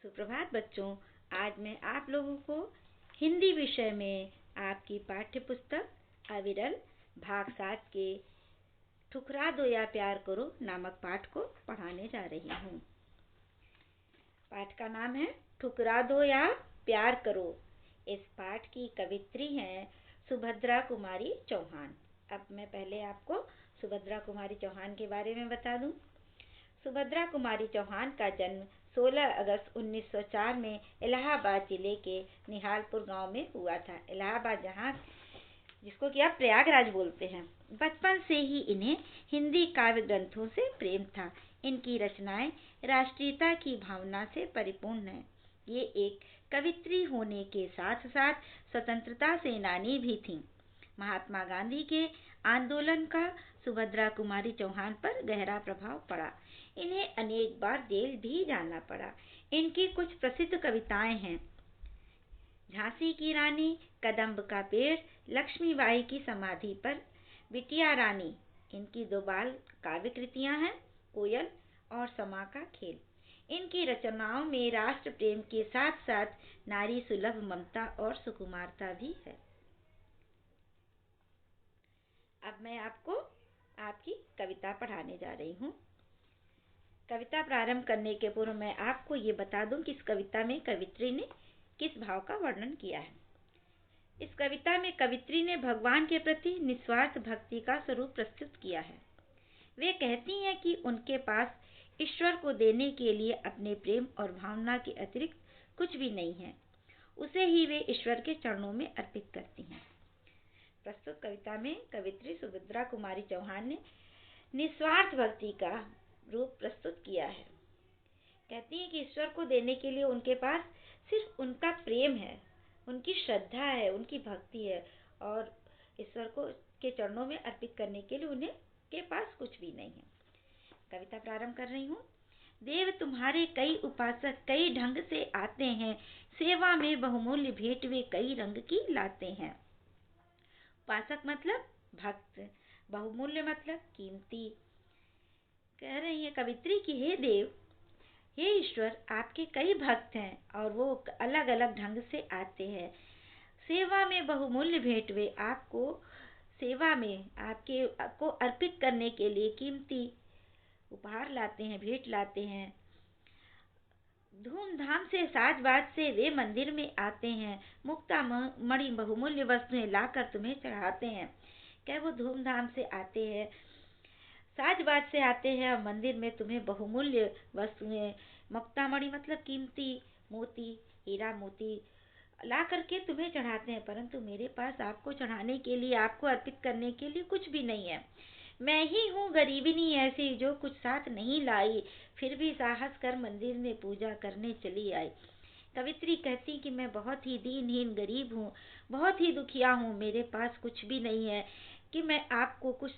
सुप्रभात बच्चों। आज मैं आप लोगों को हिंदी विषय में आपकी पाठ्य पुस्तक अविरल भाग 7 के ठुकरा दो या प्यार करो नामक पाठ को पढ़ाने जा रही हूँ। पाठ का नाम है ठुकरा दो या प्यार करो। इस पाठ की कवित्री हैं सुभद्रा कुमारी चौहान। अब मैं पहले आपको सुभद्रा कुमारी चौहान के बारे में बता दूं। सुभद्रा कुमारी चौहान का जन्म 16 अगस्त 1904 में इलाहाबाद जिले के निहालपुर गांव में हुआ था। इलाहाबाद जहां जिसको कि आप प्रयागराज बोलते हैं। बचपन से ही इन्हें हिंदी काव्य ग्रंथों से प्रेम था। इनकी रचनाएं राष्ट्रीयता की भावना से परिपूर्ण हैं। ये एक कवित्री होने के साथ साथ स्वतंत्रता सेनानी भी थीं। महात्मा गांधी के आंदोलन का सुभद्रा कुमारी चौहान पर गहरा प्रभाव पड़ा। इन्हें अनेक बार जेल भी जाना पड़ा। इनकी कुछ प्रसिद्ध कविताएं हैं। झांसी की रानी, कदम्ब का पेड़, लक्ष्मीबाई की समाधि पर, बिटिया रानी। इनकी 2 बाल काव्य कृतियां हैं, कोयल और समा का खेल। इनकी रचनाओं में राष्ट्र प्रेम के साथ साथ नारी सुलभ ममता और सुकुमारता भी है। अब मैं आपको आपकी कविता पढ़ाने जा रही हूँ। कविता प्रारंभ करने के पूर्व मैं आपको ये बता दूं कि इस कविता में कवित्री ने किस भाव का वर्णन किया है। इस कविता में कवित्री ने भगवान के प्रति निस्वार्थ भक्ति का स्वरूप प्रस्तुत किया है। वे कहती हैं कि उनके पास ईश्वर को देने के लिए अपने प्रेम और भावना के अतिरिक्त कुछ भी नहीं है। उसे ही वे ईश्वर के चरणों में अर्पित करती हैं। प्रस्तुत कविता में कवित्री सुभद्रा कुमारी चौहान ने निस्वार्थ भक्ति का रूप प्रस्तुत किया है। कहती है कि ईश्वर को देने के लिए उनके पास सिर्फ उनका प्रेम है, उनकी श्रद्धा है, उनकी भक्ति है और ईश्वर को के चरणों में अर्पित करने के लिए उन्हें के पास कुछ भी नहीं है। कविता प्रारंभ कर रही हूँ। देव तुम्हारे कई उपासक कई ढंग से आते हैं, सेवा में बहुमूल्य भेंट वे कई रंग की लाते हैं। उपासक मतलब भक्त, बहुमूल्य मतलब कीमती। कह रही है कवित्री की हे देव, हे ईश्वर, आपके कई भक्त हैं और वो अलग अलग ढंग से आते हैं। सेवा में बहुमूल्य भेंट वे आपको सेवा में आपके को अर्पित करने के लिए कीमती उपहार लाते हैं, भेंट लाते हैं। धूमधाम से साज बाज से वे मंदिर में आते हैं, मुक्ता मणि बहुमूल्य वस्तुएं लाकर तुम्हें चढ़ाते हैं। क्या वो धूमधाम से आते हैं, साज बाज से आते हैं और मंदिर में तुम्हें बहुमूल्य वस्तुएं, मुक्तामणि मतलब कीमती मोती, हीरा मोती ला करके तुम्हें चढ़ाते हैं, परंतु मेरे पास आपको चढ़ाने के लिए, आपको अर्पित करने के लिए कुछ भी नहीं है। मैं ही हूँ गरीबिनी ऐसी जो कुछ साथ नहीं लाई, फिर भी साहस कर मंदिर में पूजा करने चली आई। कवित्री कहती कि मैं बहुत ही दीनहीन गरीब हूँ, बहुत ही दुखिया हूँ, मेरे पास कुछ भी नहीं है कि मैं आपको कुछ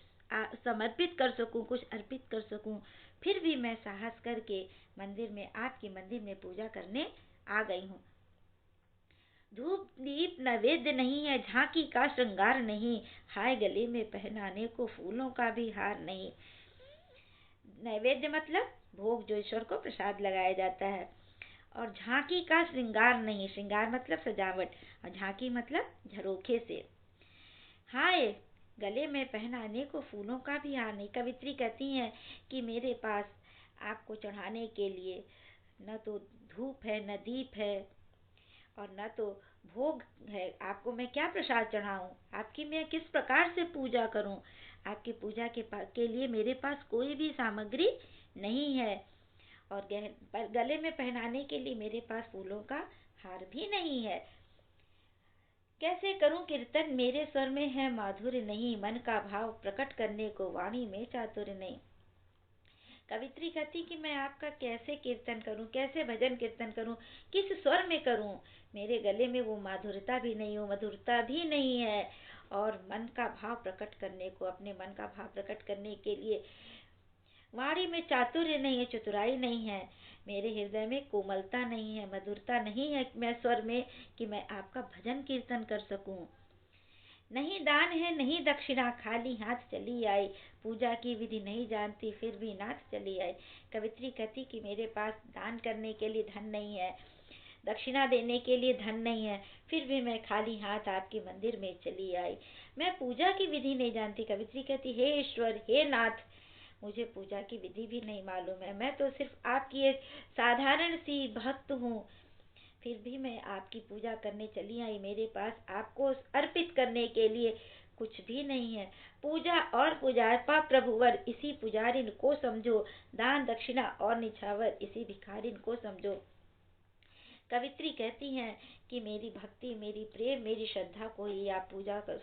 समर्पित कर सकूं, कुछ अर्पित कर सकूं। फिर भी मैं साहस करके मंदिर में, आपके मंदिर में पूजा करने आ गई हूँ। धूप दीप नैवेद्य नहीं है, झांकी का श्रृंगार नहीं, हाय गले में पहनाने को फूलों का भी हार नहीं। नैवेद्य मतलब भोग, जो ईश्वर को प्रसाद लगाया जाता है। और झांकी का श्रृंगार नहीं, श्रृंगार मतलब सजावट, और झांकी मतलब झरोखे से। हाय गले में पहनाने को फूलों का भी हार नहीं। कवित्री कहती हैं कि मेरे पास आपको चढ़ाने के लिए न तो धूप है, न दीप है और न तो भोग है। आपको मैं क्या प्रसाद चढ़ाऊं, आपकी मैं किस प्रकार से पूजा करूं। आपकी पूजा के लिए मेरे पास कोई भी सामग्री नहीं है और गले में पहनाने के लिए मेरे पास फूलों का हार भी नहीं है। कैसे करूं कीर्तन, मेरे स्वर में है माधुर्य नहीं, मन का भाव प्रकट करने को वाणी में चातुर्य नहीं। कवित्री कहती कि मैं आपका कैसे कीर्तन करूं, कैसे भजन कीर्तन करूं, किस स्वर में करूं। मेरे गले में वो माधुर्यता भी नहीं, वो मधुरता भी नहीं है और मन का भाव प्रकट करने को, अपने मन का भाव प्रकट करने के लिए वाणी में चातुर्य नहीं है, चतुराई नहीं है। मेरे हृदय में कोमलता नहीं है, मधुरता नहीं है मैं स्वर में कि मैं आपका भजन कीर्तन कर सकूं। नहीं दान है नहीं दक्षिणा, खाली हाथ चली आई। पूजा की विधि नहीं जानती, फिर भी नाथ चली आई। कवित्री कहती कि मेरे पास दान करने के लिए धन नहीं है, दक्षिणा देने के लिए धन नहीं है, फिर भी मैं खाली हाथ आपके मंदिर में चली आई। मैं पूजा की विधि नहीं जानती। कवित्री कहती, हे ईश्वर, हे नाथ, मुझे पूजा की विधि भी नहीं मालूम है। मैं तो सिर्फ आपकी एक साधारण सी भक्त हूँ, फिर भी मैं आपकी पूजा करने चली आई। मेरे पास आपको अर्पित करने के लिए कुछ भी नहीं है। पूजा और पुजारपा प्रभुवर, इसी पुजारिन को समझो। दान दक्षिणा और निछावर, इसी भिखारिन को समझो। कवित्री कहती हैं कि मेरी भक्ति, मेरी प्रेम, मेरी श्रद्धा को ही आप पूजा कर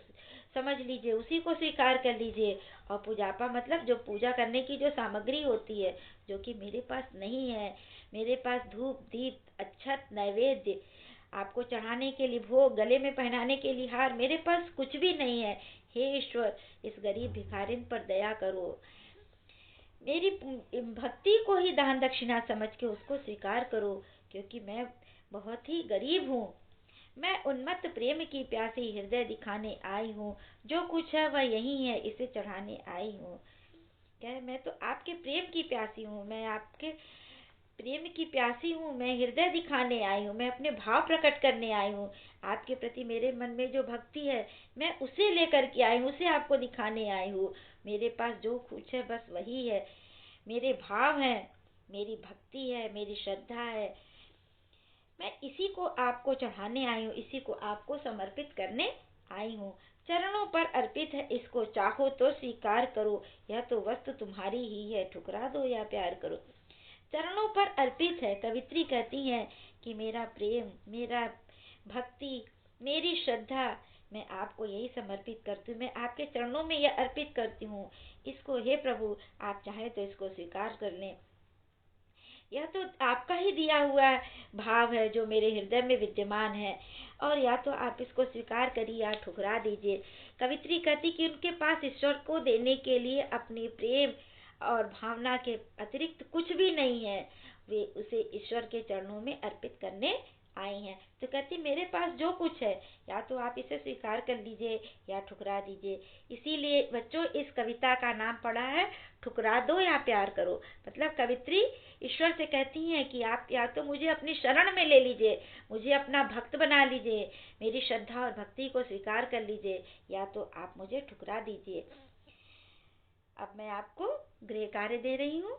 समझ लीजिए, उसी को स्वीकार कर लीजिए। और पूजापा मतलब जो पूजा करने की जो सामग्री होती है, जो कि मेरे पास नहीं है। मेरे पास धूप दीप अक्षत नैवेद्य, आपको चढ़ाने के लिए भोग, गले में पहनाने के लिए हार, मेरे पास कुछ भी नहीं है। हे ईश्वर, इस गरीब भिखारिन पर दया करो। मेरी भक्ति को ही दान दक्षिणा समझ के उसको स्वीकार करो, क्योंकि मैं बहुत ही गरीब हूँ। मैं उन्मत्त प्रेम की प्यासी हृदय दिखाने आई हूँ। जो कुछ है वह यही है, इसे चढ़ाने आई हूँ। क्या मैं तो आपके प्रेम की प्यासी हूँ, मैं आपके प्रेम की प्यासी हूँ, मैं हृदय दिखाने आई हूँ, मैं अपने भाव प्रकट करने आई हूँ। आपके प्रति मेरे मन में जो भक्ति है, मैं उसे लेकर के आई हूँ, उसे आपको दिखाने आई हूँ। मेरे पास जो कुछ है बस वही है, मेरे भाव हैं, मेरी भक्ति है, मेरी श्रद्धा है। मैं इसी को आपको चढ़ाने आई हूँ, इसी को आपको समर्पित करने आई हूँ। चरणों पर अर्पित है, इसको चाहो तो स्वीकार करो। यह तो वस्तु तुम्हारी ही है, ठुकरा दो या प्यार करो। चरणों पर अर्पित है। कवित्री कहती है कि मेरा प्रेम, मेरा भक्ति, मेरी श्रद्धा, मैं आपको यही समर्पित करती हूँ। मैं आपके चरणों में यह अर्पित करती हूँ। इसको हे प्रभु, आप चाहे तो इसको स्वीकार कर लें। यह तो आपका ही दिया हुआ भाव है जो मेरे हृदय में विद्यमान है, और या तो आप इसको स्वीकार करिए या ठुकरा दीजिए। कवित्री कहती कि उनके पास ईश्वर को देने के लिए अपनी प्रेम और भावना के अतिरिक्त कुछ भी नहीं है। वे उसे ईश्वर के चरणों में अर्पित करने आई हैं। तो कहती मेरे पास जो कुछ है, या तो आप इसे स्वीकार कर लीजिए या ठुकरा दीजिए। इसीलिए बच्चों, इस कविता का नाम पड़ा है ठुकरा दो या प्यार करो। मतलब कवित्री ईश्वर से कहती हैं कि आप या तो मुझे अपनी शरण में ले लीजिए, मुझे अपना भक्त बना लीजिए, मेरी श्रद्धा और भक्ति को स्वीकार कर लीजिए, या तो आप मुझे ठुकरा दीजिए। अब मैं आपको गृह कार्य दे रही हूँ।